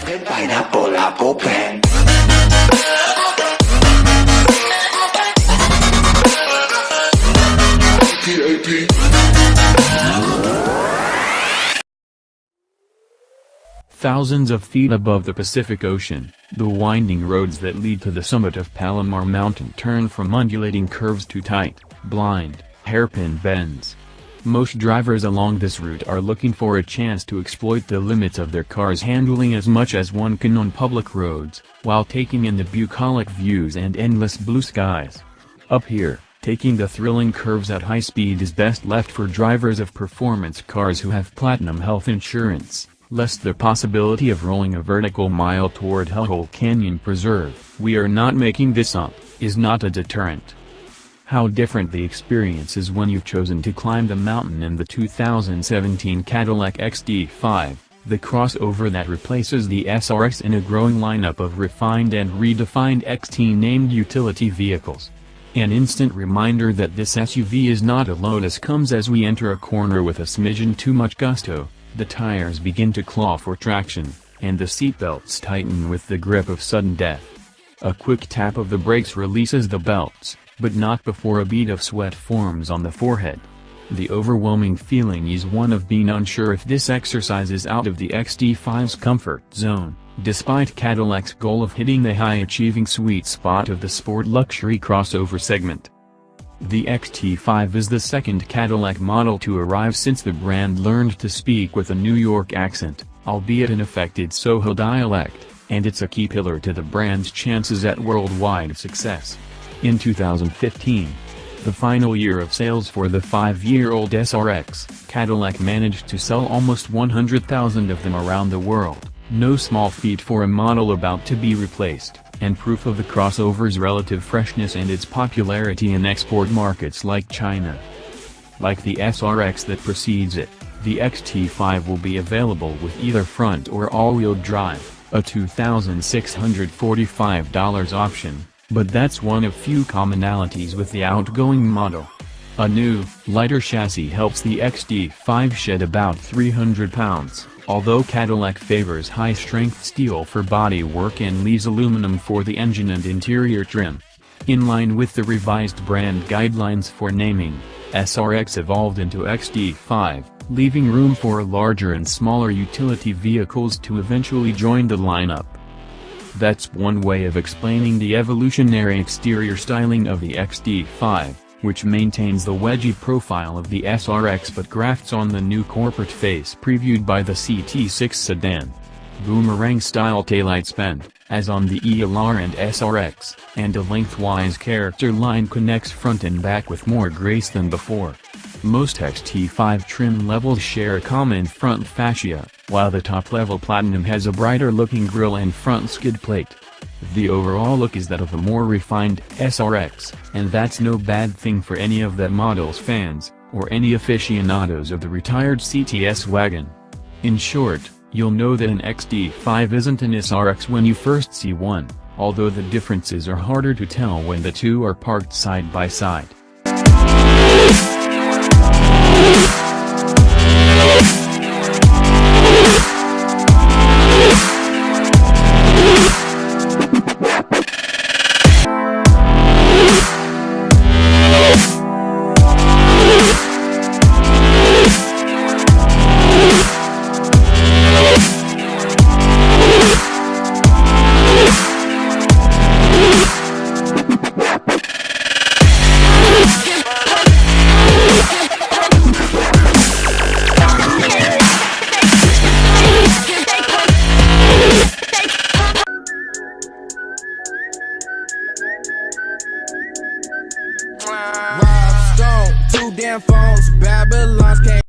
Pineapple apple pen. Thousands of feet above the Pacific Ocean, the winding roads that lead to the summit of Palomar Mountain turn from undulating curves to tight, blind, hairpin bends. Most drivers along this route are looking for a chance to exploit the limits of their car's handling as much as one can on public roads, while taking in the bucolic views and endless blue skies. Up here, taking the thrilling curves at high speed is best left for drivers of performance cars who have platinum health insurance, lest the possibility of rolling a vertical mile toward Hellhole Canyon Preserve, we are not making this up, is not a deterrent. How different the experience is when you've chosen to climb the mountain in the 2017 Cadillac XT5, the crossover that replaces the SRX in a growing lineup of refined and redefined XT-named utility vehicles. An instant reminder that this SUV is not a Lotus comes as we enter a corner with a smidgen too much gusto, the tires begin to claw for traction, and the seatbelts tighten with the grip of sudden death. A quick tap of the brakes releases the belts, but not before a bead of sweat forms on the forehead. The overwhelming feeling is one of being unsure if this exercise is out of the XT5's comfort zone, despite Cadillac's goal of hitting the high-achieving sweet spot of the sport luxury crossover segment. The XT5 is the second Cadillac model to arrive since the brand learned to speak with a New York accent, albeit an affected Soho dialect, and it's a key pillar to the brand's chances at worldwide success. In 2015, the final year of sales for the 5-year-old SRX, Cadillac managed to sell almost 100,000 of them around the world, no small feat for a model about to be replaced, and proof of the crossover's relative freshness and its popularity in export markets like China. Like the SRX that precedes it, the XT5 will be available with either front or all-wheel drive, a $2,645 option. But that's one of few commonalities with the outgoing model. A new, lighter chassis helps the XT5 shed about 300 pounds, although Cadillac favors high-strength steel for bodywork and leaves aluminum for the engine and interior trim. In line with the revised brand guidelines for naming, SRX evolved into XT5, leaving room for larger and smaller utility vehicles to eventually join the lineup. That's one way of explaining the evolutionary exterior styling of the XT5, which maintains the wedgy profile of the SRX but grafts on the new corporate face previewed by the CT6 sedan. Boomerang-style taillights bend, as on the ELR and SRX, and a lengthwise character line connects front and back with more grace than before. Most XT5 trim levels share a common front fascia, while the top-level Platinum has a brighter-looking grille and front skid plate. The overall look is that of a more refined SRX, and that's no bad thing for any of that model's fans, or any aficionados of the retired CTS wagon. In short, you'll know that an XT5 isn't an SRX when you first see one, although the differences are harder to tell when the two are parked side by side. Rob Stone, 2 damn phones, Babylon's came.